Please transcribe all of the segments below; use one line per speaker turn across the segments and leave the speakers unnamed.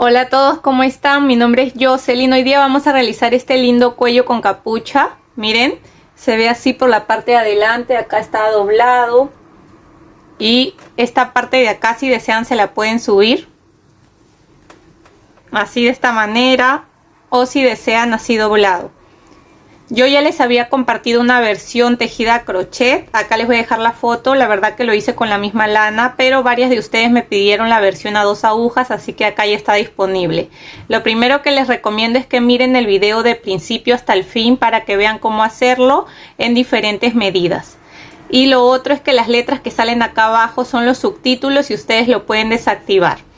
Hola a todos, ¿cómo están? Mi nombre es Jocelyn. Hoy día vamos a realizar este lindo cuello con capucha. Miren, se ve así por la parte de adelante, acá está doblado. Y esta parte de acá, si desean, se la pueden subir. Así de esta manera, o si desean así doblado. Yo ya les había compartido una versión tejida a crochet. Acá les voy a dejar la foto. La verdad que lo hice con la misma lana, pero varias de ustedes me pidieron la versión a 2 agujas, así que acá ya está disponible. Lo primero que les recomiendo es que miren el video de principio hasta el fin para que vean cómo hacerlo en diferentes medidas. Y lo otro es que las letras que salen acá abajo son los subtítulos y ustedes lo pueden desactivar.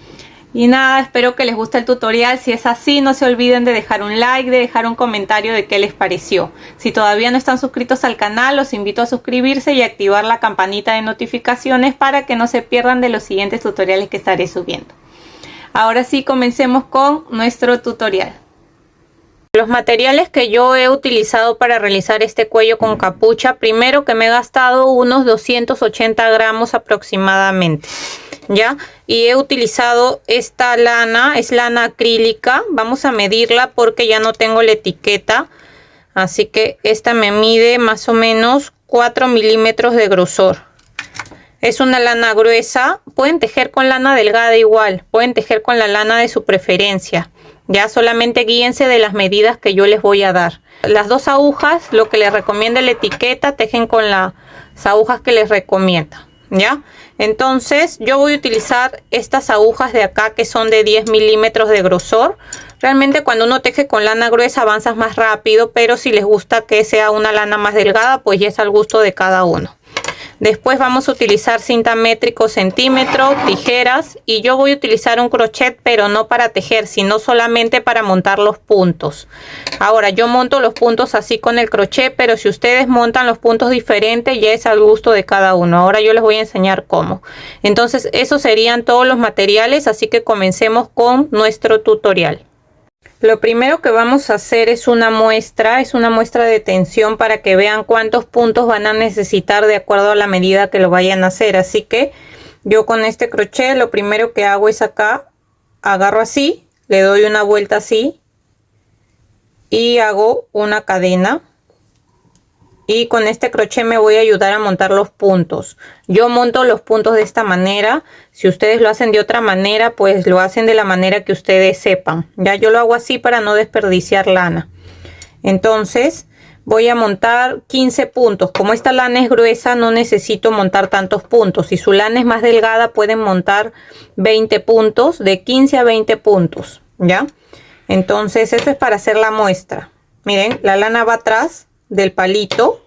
Y nada, espero que les guste el tutorial. Si es así, no se olviden de dejar un like, de dejar un comentario de qué les pareció. Si todavía no están suscritos al canal, los invito a suscribirse y activar la campanita de notificaciones para que no se pierdan de los siguientes tutoriales que estaré subiendo. Ahora sí, comencemos con nuestro tutorial. Los materiales que yo he utilizado para realizar este cuello con capucha, primero que me he gastado unos 280 gramos aproximadamente. ¿Ya? Y he utilizado esta lana, es lana acrílica. Vamos a medirla porque ya no tengo la etiqueta. Así que esta me mide más o menos 4 milímetros de grosor. Es una lana gruesa. Pueden tejer con lana delgada igual. Pueden tejer con la lana de su preferencia. Ya solamente guíense de las medidas que yo les voy a dar. Las 2 agujas, lo que les recomienda la etiqueta, tejen con las agujas que les recomienda. ¿Ya? Entonces yo voy a utilizar estas agujas de acá que son de 10 milímetros de grosor. Realmente cuando uno teje con lana gruesa avanzas más rápido, pero si les gusta que sea una lana más delgada, pues ya es al gusto de cada uno. Después vamos a utilizar cinta métrica o centímetro, tijeras, y yo voy a utilizar un crochet, pero no para tejer, sino solamente para montar los puntos. Ahora yo monto los puntos así con el crochet, pero si ustedes montan los puntos diferentes, ya es al gusto de cada uno. Ahora yo les voy a enseñar cómo. Entonces esos serían todos los materiales, así que comencemos con nuestro tutorial. Lo primero que vamos a hacer es una muestra de tensión para que vean cuántos puntos van a necesitar de acuerdo a la medida que lo vayan a hacer. Así que yo con este crochet lo primero que hago es acá, agarro así, le doy una vuelta así y hago una cadena. Y con este crochet me voy a ayudar a montar los puntos. Yo monto los puntos de esta manera. Si ustedes lo hacen de otra manera, pues lo hacen de la manera que ustedes sepan. Ya yo lo hago así para no desperdiciar lana. Entonces voy a montar 15 puntos. Como esta lana es gruesa, no necesito montar tantos puntos. Si su lana es más delgada, pueden montar 20 puntos, de 15 a 20 puntos. ¿Ya? Entonces eso es para hacer la muestra. Miren, la lana va atrás del palito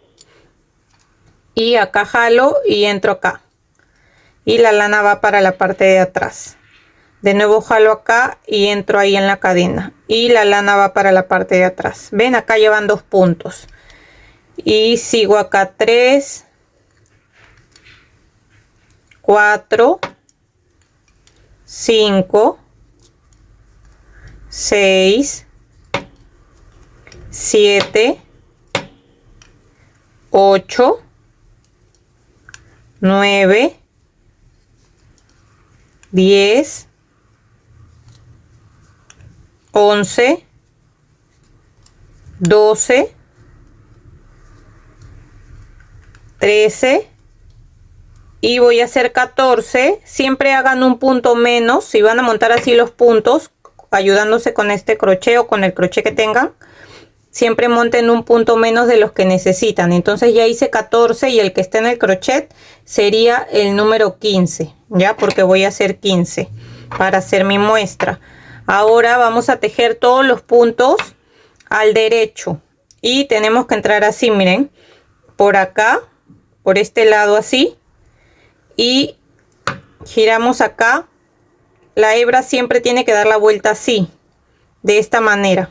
y acá jalo y entro acá y la lana va para la parte de atrás. De nuevo jalo acá y entro ahí en la cadena y la lana va para la parte de atrás. Ven, acá llevan 2 puntos y sigo acá 3, 4, 5, 6, 7, 8, 9, 10, 11, 12, 13 y voy a hacer 14. Siempre hagan un punto menos si van a montar así los puntos, ayudándose con este crochet o con el crochet que tengan. Siempre monten un punto menos de los que necesitan. Entonces ya hice 14 y el que esté en el crochet sería el número 15. Ya, porque voy a hacer 15 para hacer mi muestra. Ahora vamos a tejer todos los puntos al derecho. Y tenemos que entrar así, miren. Por acá, por este lado así. Y giramos acá. La hebra siempre tiene que dar la vuelta así. De esta manera.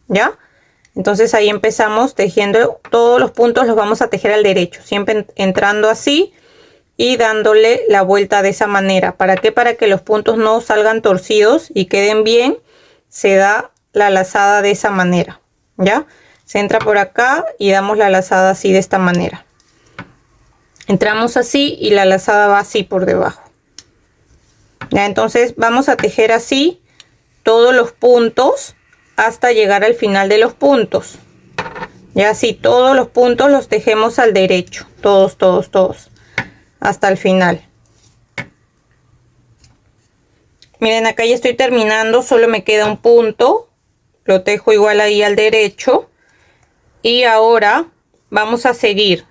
¿Ya? Entonces ahí empezamos tejiendo todos los puntos, los vamos a tejer al derecho, siempre entrando así y dándole la vuelta de esa manera. ¿Para qué? Para que los puntos no salgan torcidos y queden bien, se da la lazada de esa manera. ¿Ya? Se entra por acá y damos la lazada así de esta manera. Entramos así y la lazada va así por debajo. Ya, entonces vamos a tejer así todos los puntos hasta llegar al final de los puntos. Ya así todos los puntos los tejemos al derecho, todos, todos, todos, hasta el final. Miren, acá ya estoy terminando, solo me queda un punto, lo tejo igual ahí al derecho. Y ahora vamos a seguir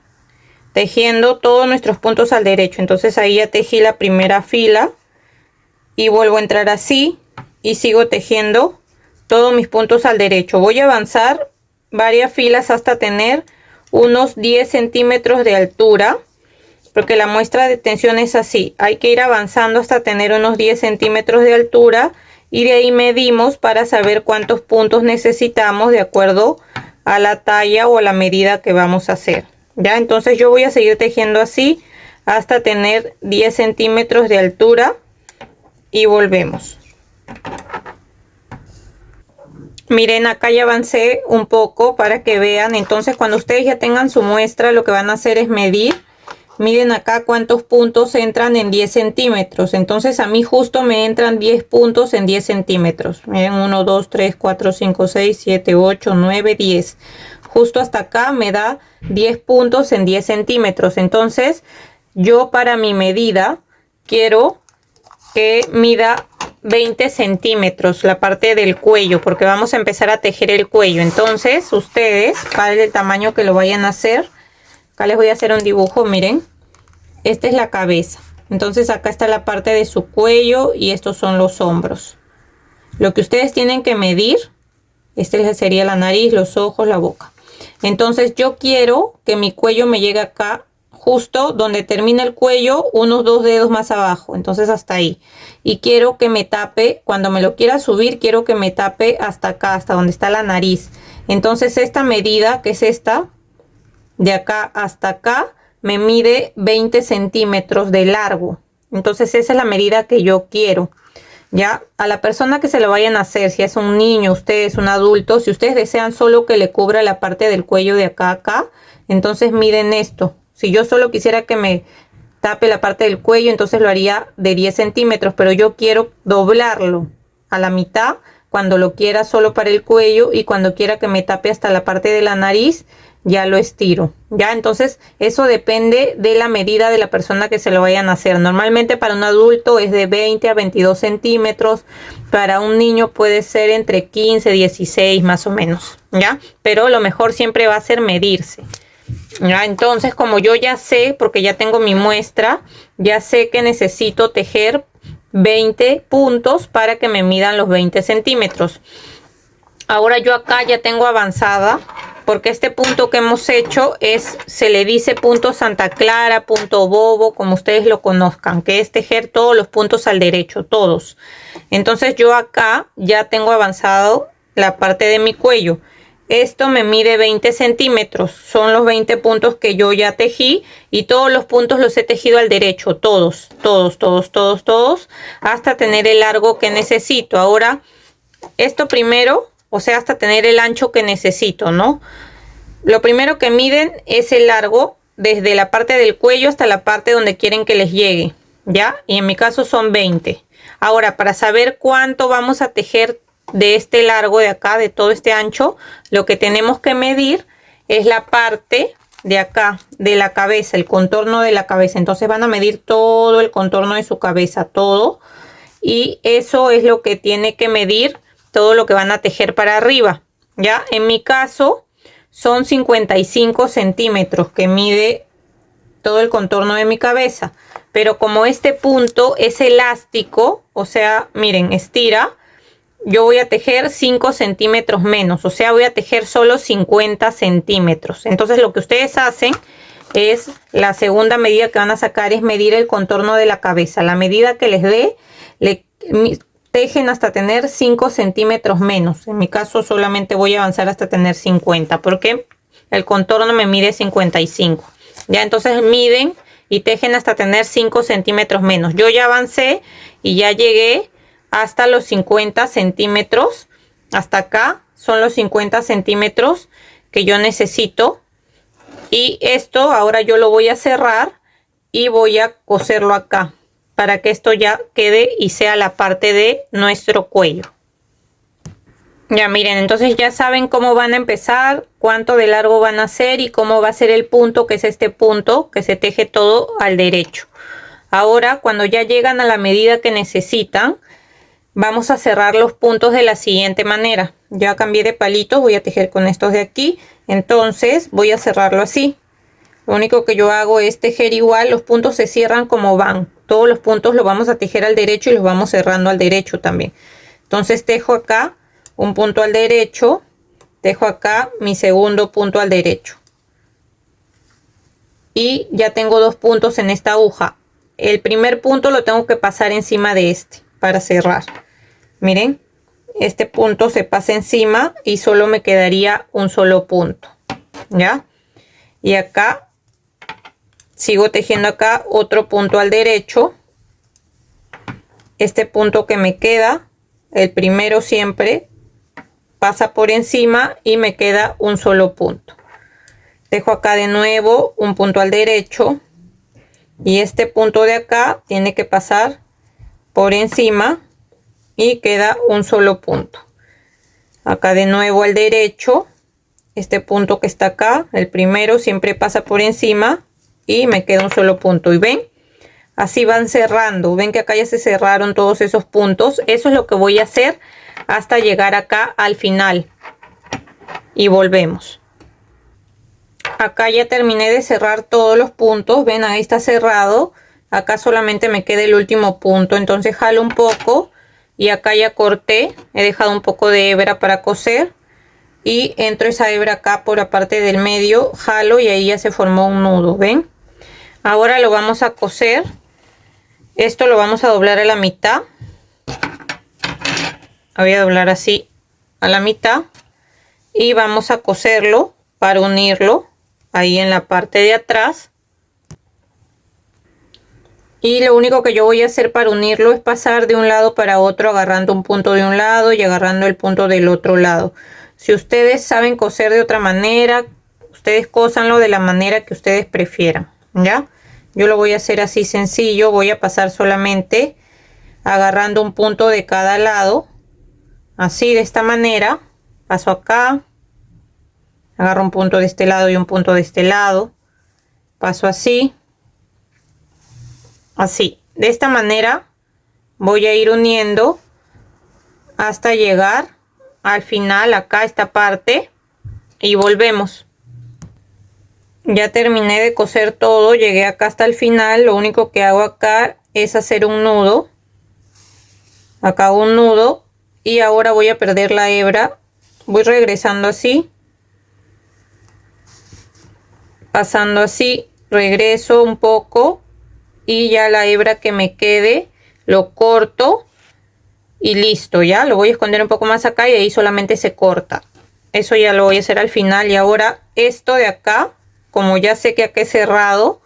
tejiendo todos nuestros puntos al derecho. Entonces ahí ya tejí la primera fila y vuelvo a entrar así y sigo tejiendo todos mis puntos al derecho. Voy a avanzar varias filas hasta tener unos 10 centímetros de altura, porque la muestra de tensión es así. Hay que ir avanzando hasta tener unos 10 centímetros de altura y de ahí medimos para saber cuántos puntos necesitamos de acuerdo a la talla o a la medida que vamos a hacer. Ya, entonces yo voy a seguir tejiendo así hasta tener 10 centímetros de altura y volvemos. Miren, acá ya avancé un poco para que vean. Entonces cuando ustedes ya tengan su muestra, lo que van a hacer es medir. Miren acá cuántos puntos entran en 10 centímetros. Entonces a mí justo me entran 10 puntos en 10 centímetros. Miren, 1, 2, 3, 4, 5, 6, 7, 8, 9, 10. Justo hasta acá me da 10 puntos en 10 centímetros. Entonces yo para mi medida quiero que mida 20 centímetros la parte del cuello, porque vamos a empezar a tejer el cuello. Entonces ustedes, para el tamaño que lo vayan a hacer, acá les voy a hacer un dibujo. Miren, esta es la cabeza, entonces acá está la parte de su cuello y estos son los hombros. Lo que ustedes tienen que medir, este sería la nariz, los ojos, la boca. Entonces yo quiero que mi cuello me llegue acá, justo donde termina el cuello, unos 2 dedos más abajo, entonces hasta ahí. Y quiero que me tape, cuando me lo quiera subir, quiero que me tape hasta acá, hasta donde está la nariz. Entonces esta medida, que es esta, de acá hasta acá, me mide 20 centímetros de largo. Entonces esa es la medida que yo quiero. Ya, a la persona que se lo vayan a hacer, si es un niño, ustedes, un adulto, si ustedes desean solo que le cubra la parte del cuello de acá a acá, entonces miden esto. Si yo solo quisiera que me tape la parte del cuello, entonces lo haría de 10 centímetros, pero yo quiero doblarlo a la mitad cuando lo quiera solo para el cuello, y cuando quiera que me tape hasta la parte de la nariz, ya lo estiro. Ya, entonces eso depende de la medida de la persona que se lo vayan a hacer. Normalmente para un adulto es de 20 a 22 centímetros, para un niño puede ser entre 15 y 16 más o menos, ya, pero lo mejor siempre va a ser medirse. Ya, entonces como yo ya sé, porque ya tengo mi muestra, ya sé que necesito tejer 20 puntos para que me midan los 20 centímetros. Ahora yo acá ya tengo avanzada, porque este punto que hemos hecho se le dice punto Santa Clara, punto bobo, como ustedes lo conozcan, que es tejer todos los puntos al derecho, todos. Entonces yo acá ya tengo avanzado la parte de mi cuello. Esto me mide 20 centímetros, son los 20 puntos que yo ya tejí, y todos los puntos los he tejido al derecho, todos, todos, todos, todos, todos, hasta tener el largo que necesito. Ahora, esto primero, o sea, hasta tener el ancho que necesito, ¿no? Lo primero que miden es el largo desde la parte del cuello hasta la parte donde quieren que les llegue, ¿ya? Y en mi caso son 20. Ahora, para saber cuánto vamos a tejer de este largo de acá, de todo este ancho, lo que tenemos que medir es la parte de acá, de la cabeza, el contorno de la cabeza. Entonces van a medir todo el contorno de su cabeza, todo. Y eso es lo que tiene que medir todo lo que van a tejer para arriba, ¿ya? En mi caso son 55 centímetros que mide todo el contorno de mi cabeza, pero como este punto es elástico, o sea, miren, estira, yo voy a tejer 5 centímetros menos, o sea, voy a tejer solo 50 centímetros. Entonces lo que ustedes hacen es, la segunda medida que van a sacar es medir el contorno de la cabeza. La medida que les dé, tejen hasta tener 5 centímetros menos. En mi caso solamente voy a avanzar hasta tener 50, porque el contorno me mide 55. Ya, entonces miden y tejen hasta tener 5 centímetros menos. Yo ya avancé y ya llegué hasta los 50 centímetros. Hasta acá son los 50 centímetros que yo necesito. Y esto ahora yo lo voy a cerrar y voy a coserlo acá, para que esto ya quede y sea la parte de nuestro cuello. Ya miren, entonces ya saben cómo van a empezar, cuánto de largo van a hacer y cómo va a ser el punto, que es este punto que se teje todo al derecho. Ahora, cuando ya llegan a la medida que necesitan, vamos a cerrar los puntos de la siguiente manera. Ya cambié de palitos, voy a tejer con estos de aquí, entonces voy a cerrarlo así. Lo único que yo hago es tejer igual, los puntos se cierran como van. Todos los puntos los vamos a tejer al derecho y los vamos cerrando al derecho también. Entonces tejo acá un punto al derecho, tejo acá mi segundo punto al derecho. Y ya tengo dos puntos en esta aguja. El primer punto lo tengo que pasar encima de este para cerrar. Miren, este punto se pasa encima y solo me quedaría un solo punto. ¿Ya? Y acá sigo tejiendo acá otro punto al derecho. Este punto que me queda, el primero siempre, pasa por encima y me queda un solo punto. Dejo acá de nuevo un punto al derecho y este punto de acá tiene que pasar por encima y queda un solo punto. Acá de nuevo al derecho, este punto que está acá, el primero, siempre pasa por encima y me queda un solo punto. Y ven, así van cerrando. Ven que acá ya se cerraron todos esos puntos. Eso es lo que voy a hacer hasta llegar acá al final y volvemos. Acá ya terminé de cerrar todos los puntos. Ven, ahí está cerrado. Acá solamente me queda el último punto, entonces jalo un poco y acá ya corté. He dejado un poco de hebra para coser y entro esa hebra acá por la parte del medio, jalo y ahí ya se formó un nudo. Ven, ahora lo vamos a coser. Esto lo vamos a doblar a la mitad. Voy a doblar así a la mitad y vamos a coserlo para unirlo ahí en la parte de atrás. Y lo único que yo voy a hacer para unirlo es pasar de un lado para otro, agarrando un punto de un lado y agarrando el punto del otro lado. Si ustedes saben coser de otra manera, ustedes cósanlo de la manera que ustedes prefieran, ¿ya? Yo lo voy a hacer así sencillo. Voy a pasar solamente agarrando un punto de cada lado. Así, de esta manera, paso acá, agarro un punto de este lado y un punto de este lado, paso así, así. De esta manera voy a ir uniendo hasta llegar al final, acá esta parte, y volvemos. Ya terminé de coser todo, llegué acá hasta el final. Lo único que hago acá es hacer un nudo, acá hago un nudo. Y ahora voy a perder la hebra, voy regresando así, pasando así, regreso un poco y ya la hebra que me quede lo corto y listo. Ya lo voy a esconder un poco más acá y ahí solamente se corta. Eso ya lo voy a hacer al final. Y ahora esto de acá, como ya sé que acá es cerrado,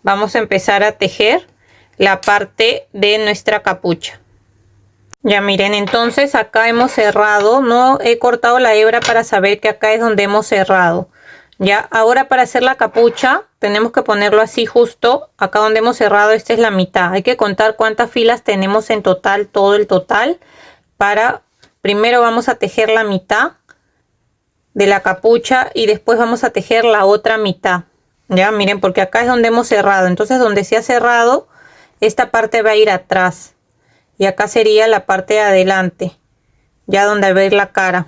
vamos a empezar a tejer la parte de nuestra capucha. Ya miren, entonces acá hemos cerrado. No he cortado la hebra para saber que acá es donde hemos cerrado. Ya, ahora para hacer la capucha tenemos que ponerlo así justo acá donde hemos cerrado. Esta es la mitad. Hay que contar cuántas filas tenemos en total, todo el total. Primero vamos a tejer la mitad de la capucha y después vamos a tejer la otra mitad. Ya miren, porque acá es donde hemos cerrado. Entonces donde se ha cerrado, esta parte va a ir atrás. Y acá sería la parte de adelante, ya donde va a ir la cara.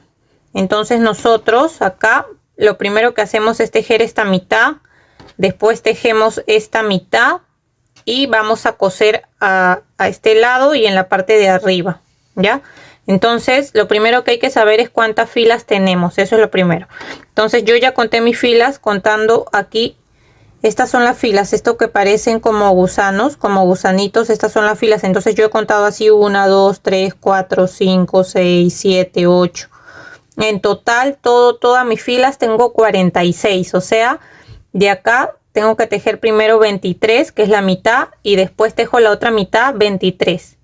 Entonces nosotros acá lo primero que hacemos es tejer esta mitad, después tejemos esta mitad y vamos a coser a este lado y en la parte de arriba, ¿ya? Entonces lo primero que hay que saber es cuántas filas tenemos, eso es lo primero. Entonces yo ya conté mis filas, contando aquí. Estas son las filas, esto que parecen como gusanos, como gusanitos, estas son las filas. Entonces yo he contado así 1, 2, 3, 4, 5, 6, 7, 8. En total, todas mis filas tengo 46. O sea, de acá tengo que tejer primero 23, que es la mitad, y después tejo la otra mitad, 23.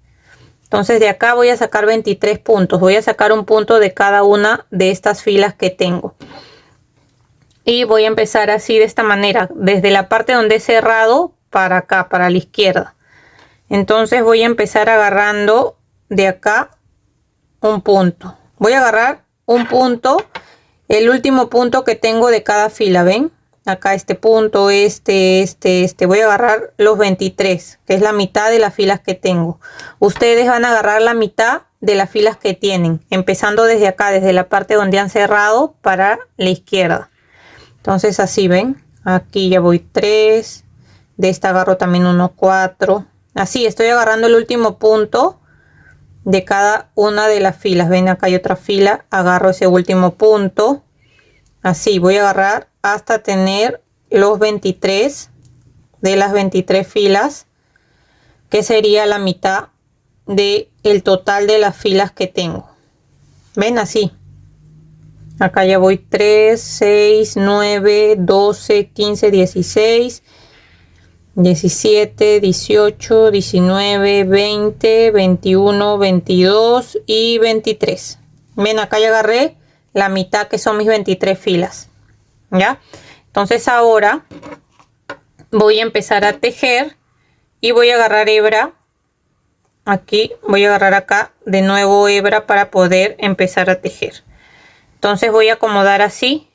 Entonces de acá voy a sacar 23 puntos. Voy a sacar un punto de cada una de estas filas que tengo. Y voy a empezar así, de esta manera, desde la parte donde he cerrado para acá, para la izquierda. Entonces voy a empezar agarrando de acá un punto. Voy a agarrar un punto, el último punto que tengo de cada fila, ¿ven? Acá este punto, voy a agarrar los 23, que es la mitad de las filas que tengo. Ustedes van a agarrar la mitad de las filas que tienen, empezando desde acá, desde la parte donde han cerrado para la izquierda. Entonces así, ven, aquí ya voy 3, de esta agarro también 1, 4, así estoy agarrando el último punto de cada una de las filas. Ven, acá hay otra fila, agarro ese último punto, así voy a agarrar hasta tener los 23 de las 23 filas, que sería la mitad de el total de las filas que tengo. Ven, así. Acá ya voy 3, 6, 9, 12, 15, 16, 17, 18, 19, 20, 21, 22 y 23. Ven, acá ya agarré la mitad, que son mis 23 filas. ¿Ya? Entonces ahora voy a empezar a tejer y voy a agarrar hebra. Aquí voy a agarrar acá de nuevo hebra para poder empezar a tejer. Entonces voy a acomodar así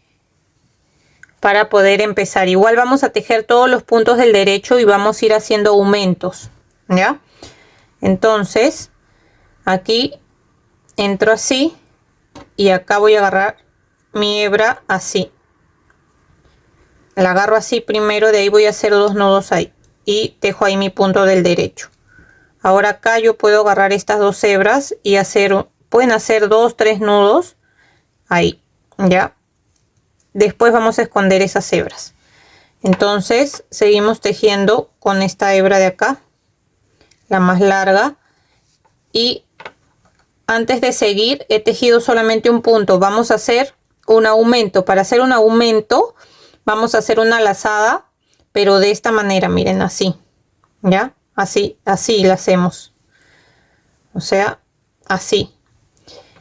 para poder empezar. Igual vamos a tejer todos los puntos del derecho y vamos a ir haciendo aumentos, ¿ya? Entonces aquí entro así y acá voy a agarrar mi hebra así. La agarro así primero, de ahí voy a hacer 2 nudos ahí y tejo ahí mi punto del derecho. Ahora acá yo puedo agarrar estas 2 hebras y pueden hacer 2, 3 nudos ahí, ya. Después vamos a esconder esas hebras. Entonces seguimos tejiendo con esta hebra de acá, la más larga, y antes de seguir he tejido solamente un punto. Vamos a hacer un aumento. Para hacer un aumento vamos a hacer una lazada, pero de esta manera, miren, así, ya, así la hacemos, o sea, así.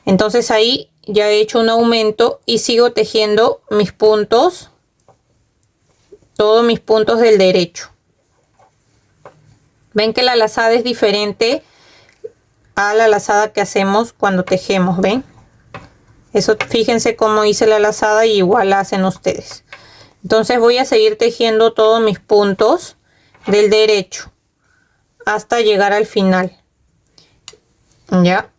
Entonces ahí ya he hecho un aumento y sigo tejiendo mis puntos, todos mis puntos del derecho. Ven que la lazada es diferente a la lazada que hacemos cuando tejemos, ven. Eso, fíjense cómo hice la lazada y igual la hacen ustedes. Entonces voy a seguir tejiendo todos mis puntos del derecho hasta llegar al final, ya.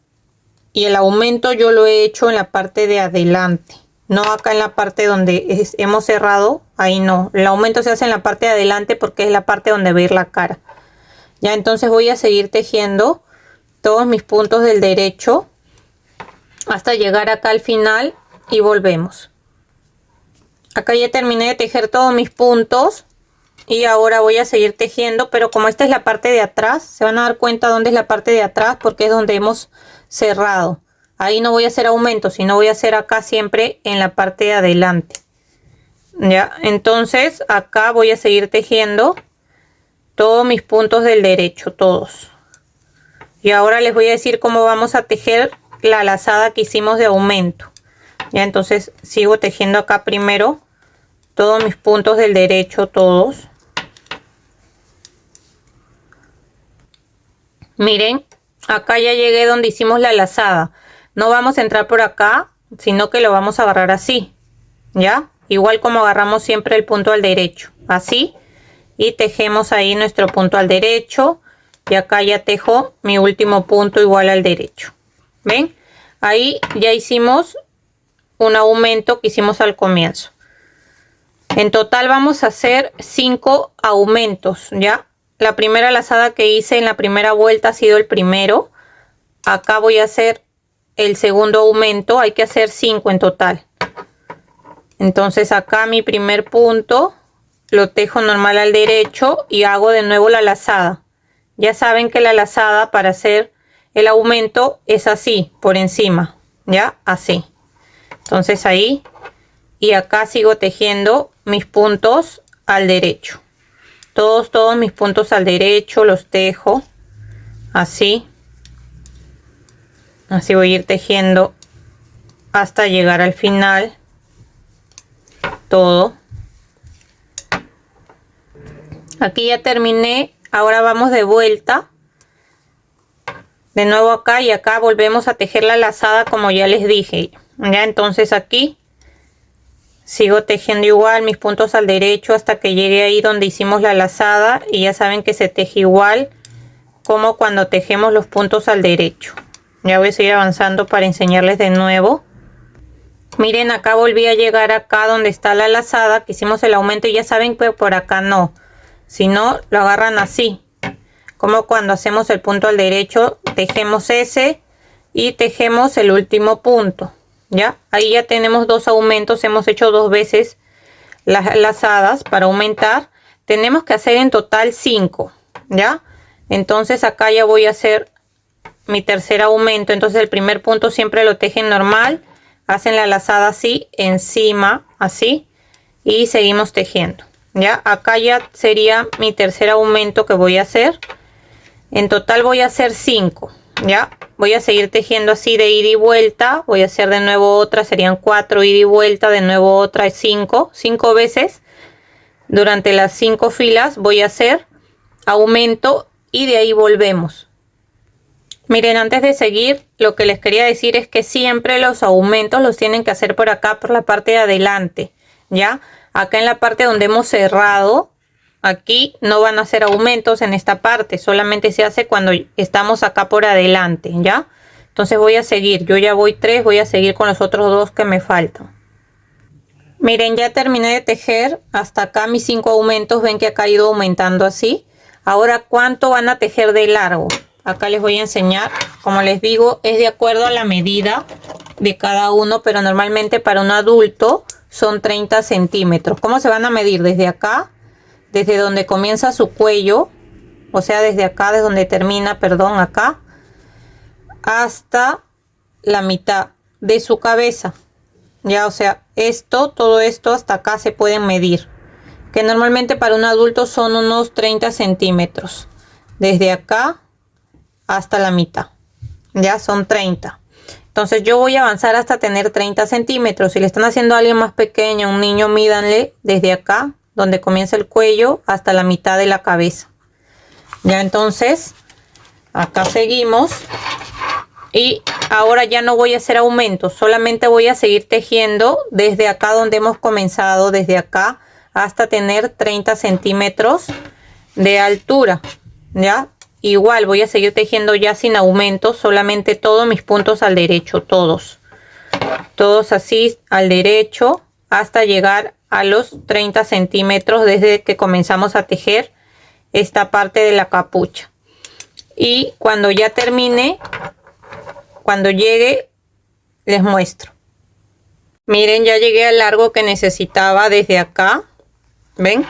Y el aumento yo lo he hecho en la parte de adelante, no acá en la parte donde hemos cerrado. Ahí no, el aumento se hace en la parte de adelante porque es la parte donde va a ir la cara. Ya, entonces voy a seguir tejiendo todos mis puntos del derecho hasta llegar acá al final y volvemos. Acá ya terminé de tejer todos mis puntos y ahora voy a seguir tejiendo, pero como esta es la parte de atrás, se van a dar cuenta dónde es la parte de atrás porque es donde hemos cerrado. Ahí no voy a hacer aumento, sino voy a hacer acá siempre en la parte de adelante. Ya, entonces acá voy a seguir tejiendo todos mis puntos del derecho, todos. Y ahora les voy a decir cómo vamos a tejer la lazada que hicimos de aumento. Ya, entonces sigo tejiendo acá primero todos mis puntos del derecho, todos. Miren, acá ya llegué donde hicimos la lazada. No vamos a entrar por acá, sino que lo vamos a agarrar así, ¿ya? Igual como agarramos siempre el punto al derecho, así. Y tejemos ahí nuestro punto al derecho. Y acá ya tejo mi último punto igual al derecho. ¿Ven? Ahí ya hicimos un aumento que hicimos al comienzo. En total vamos a hacer 5 aumentos, ¿ya? La primera lazada que hice en la primera vuelta ha sido el primero. Acá voy a hacer el segundo aumento. Hay que hacer 5 en total. Entonces acá mi primer punto lo tejo normal al derecho y hago de nuevo la lazada. Ya saben que la lazada para hacer el aumento es así, por encima, ¿ya? Así. Entonces ahí y acá sigo tejiendo mis puntos al derecho. Todos mis puntos al derecho los tejo así. Así voy a ir tejiendo hasta llegar al final. Todo. Aquí ya terminé. Ahora vamos de vuelta. De nuevo acá y acá volvemos a tejer la lazada como ya les dije. Ya, entonces aquí sigo tejiendo igual mis puntos al derecho hasta que llegue ahí donde hicimos la lazada, y ya saben que se teje igual como cuando tejemos los puntos al derecho. Ya voy a seguir avanzando para enseñarles de nuevo. Miren, acá volví a llegar acá donde está la lazada, que hicimos el aumento, y ya saben que por acá no, si no lo agarran así, como cuando hacemos el punto al derecho, tejemos ese y tejemos el último punto. Ya, ahí ya tenemos dos aumentos, hemos hecho dos veces las lazadas. Para aumentar tenemos que hacer en total 5, ya. Entonces acá ya voy a hacer mi tercer aumento. Entonces el primer punto siempre lo tejen normal, hacen la lazada así, encima, así, y seguimos tejiendo. Ya, acá ya sería mi tercer aumento que voy a hacer. En total voy a hacer 5, ya. Voy a seguir tejiendo así de ida y vuelta. Voy a hacer de nuevo otra, serían 4 ida y vuelta, de nuevo otra, 5 veces. Durante las 5 filas voy a hacer aumento y de ahí volvemos. Miren, antes de seguir, lo que les quería decir es que siempre los aumentos los tienen que hacer por acá, por la parte de adelante, ¿ya? Acá en la parte donde hemos cerrado, aquí no van a hacer aumentos en esta parte, solamente se hace cuando estamos acá por adelante, ¿ya? Entonces voy a seguir, yo ya voy 3, voy a seguir con los otros 2 que me faltan. Miren, ya terminé de tejer hasta acá mis 5 aumentos, ven que acá ha ido aumentando así. Ahora, ¿cuánto van a tejer de largo? Acá les voy a enseñar. Como les digo, es de acuerdo a la medida de cada uno, pero normalmente para un adulto son 30 centímetros. ¿Cómo se van a medir? Desde acá, desde donde comienza su cuello, o sea, desde acá, desde donde termina, perdón, acá, hasta la mitad de su cabeza. Ya, o sea, todo esto hasta acá se pueden medir, que normalmente para un adulto son unos 30 centímetros. Desde acá hasta la mitad, ya son 30. Entonces yo voy a avanzar hasta tener 30 centímetros. Si le están haciendo a alguien más pequeño, un niño, mídanle desde acá, donde comienza el cuello, hasta la mitad de la cabeza. Ya, entonces acá seguimos. Y ahora ya no voy a hacer aumentos, solamente voy a seguir tejiendo desde acá donde hemos comenzado, desde acá hasta tener 30 centímetros de altura, ya. Igual voy a seguir tejiendo ya sin aumentos, solamente todos mis puntos al derecho, todos así al derecho hasta llegar a los 30 centímetros desde que comenzamos a tejer esta parte de la capucha. Y cuando ya termine, cuando llegue, les muestro. Miren, ya llegué al largo que necesitaba desde acá. ¿Ven?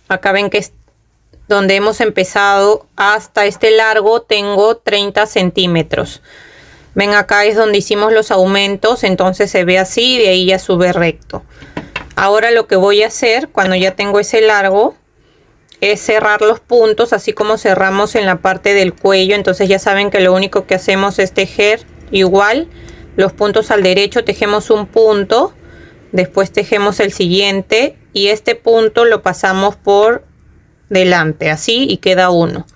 Acá ven que es donde hemos empezado hasta este largo, tengo 30 centímetros. Ven, acá es donde hicimos los aumentos, entonces se ve así, de ahí ya sube recto. Ahora lo que voy a hacer cuando ya tengo ese largo es cerrar los puntos, así como cerramos en la parte del cuello. Entonces ya saben que lo único que hacemos es tejer igual los puntos al derecho, tejemos un punto, después tejemos el siguiente y este punto lo pasamos por delante, así, y queda uno.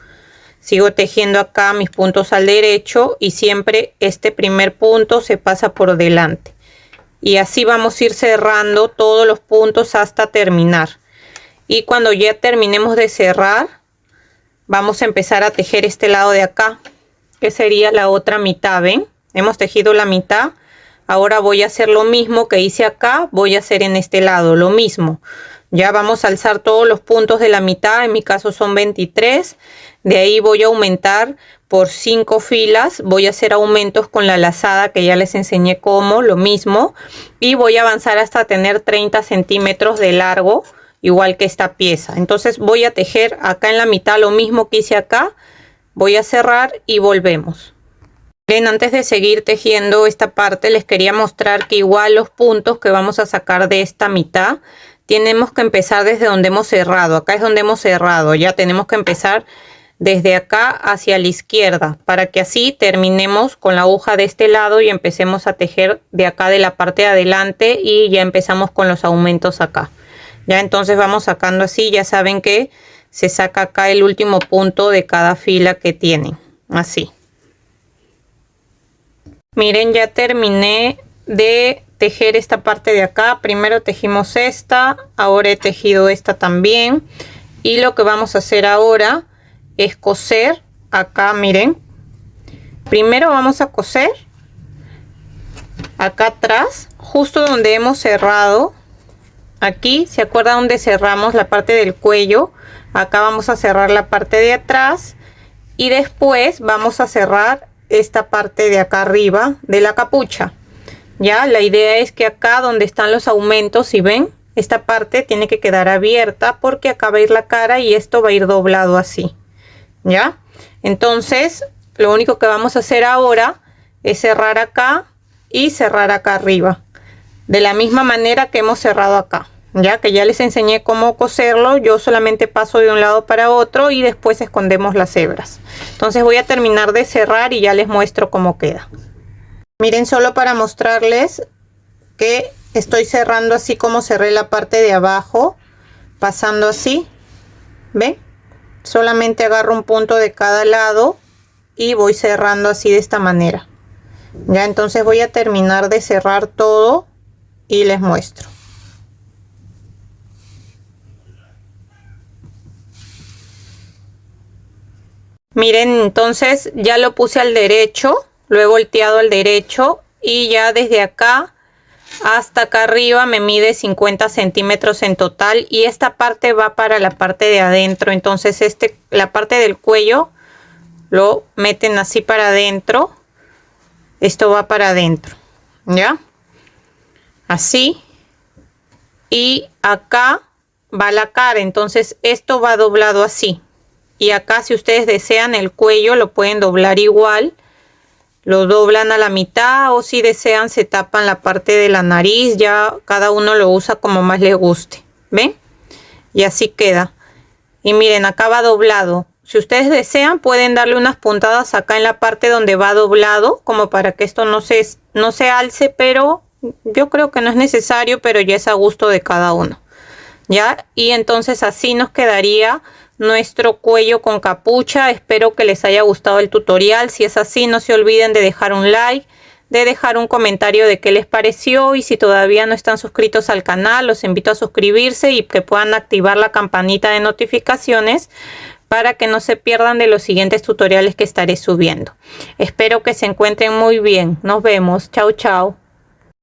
Sigo tejiendo acá mis puntos al derecho y siempre este primer punto se pasa por delante, y así vamos a ir cerrando todos los puntos hasta terminar. Y cuando ya terminemos de cerrar, vamos a empezar a tejer este lado de acá, que sería la otra mitad. ¿Ven? Hemos tejido la mitad. Ahora voy a hacer lo mismo que hice acá, voy a hacer en este lado lo mismo. Ya vamos a alzar todos los puntos de la mitad, en mi caso son 23. De ahí voy a aumentar por 5 filas, voy a hacer aumentos con la lazada que ya les enseñé cómo, lo mismo. Y voy a avanzar hasta tener 30 centímetros de largo, igual que esta pieza. Entonces voy a tejer acá en la mitad lo mismo que hice acá, voy a cerrar y volvemos. Bien, antes de seguir tejiendo esta parte les quería mostrar que igual los puntos que vamos a sacar de esta mitad tenemos que empezar desde donde hemos cerrado. Acá es donde hemos cerrado, ya tenemos que empezar desde acá hacia la izquierda, para que así terminemos con la aguja de este lado y empecemos a tejer de acá de la parte de adelante, y ya empezamos con los aumentos acá. Ya, entonces vamos sacando así, ya saben que se saca acá el último punto de cada fila que tienen, así. Miren, ya terminé de tejer esta parte de acá. Primero tejimos esta, ahora he tejido esta también, y lo que vamos a hacer ahora es coser acá. Miren, primero vamos a coser acá atrás, justo donde hemos cerrado. Aquí, ¿se acuerdan donde cerramos la parte del cuello? Acá vamos a cerrar la parte de atrás y después vamos a cerrar esta parte de acá arriba de la capucha. Ya, la idea es que acá donde están los aumentos, si ven, esta parte tiene que quedar abierta porque acá va a ir la cara y esto va a ir doblado así. Ya, entonces lo único que vamos a hacer ahora es cerrar acá y cerrar acá arriba de la misma manera que hemos cerrado acá. Ya que ya les enseñé cómo coserlo, yo solamente paso de un lado para otro y después escondemos las hebras. Entonces voy a terminar de cerrar y ya les muestro cómo queda. Miren, solo para mostrarles que estoy cerrando así como cerré la parte de abajo, pasando así, ¿ven? Solamente agarro un punto de cada lado y voy cerrando así de esta manera. Ya, entonces voy a terminar de cerrar todo y les muestro. Miren, entonces ya lo puse al derecho, lo he volteado al derecho y ya desde acá hasta acá arriba me mide 50 centímetros en total, y esta parte va para la parte de adentro. Entonces la parte del cuello lo meten así para adentro, esto va para adentro, ya, así, y acá va la cara, entonces esto va doblado así. Y acá, si ustedes desean, el cuello lo pueden doblar igual, lo doblan a la mitad, o si desean se tapan la parte de la nariz. Ya cada uno lo usa como más les guste, ¿ven? Y así queda. Y miren, acá va doblado. Si ustedes desean pueden darle unas puntadas acá en la parte donde va doblado, como para que esto no se alce, pero yo creo que no es necesario, pero ya es a gusto de cada uno. Ya, y entonces así nos quedaría nuestro cuello con capucha. Espero que les haya gustado el tutorial. Si es así, no se olviden de dejar un like, de dejar un comentario de qué les pareció, y si todavía no están suscritos al canal, los invito a suscribirse y que puedan activar la campanita de notificaciones para que no se pierdan de los siguientes tutoriales que estaré subiendo. Espero que se encuentren muy bien. Nos vemos. Chao, chao.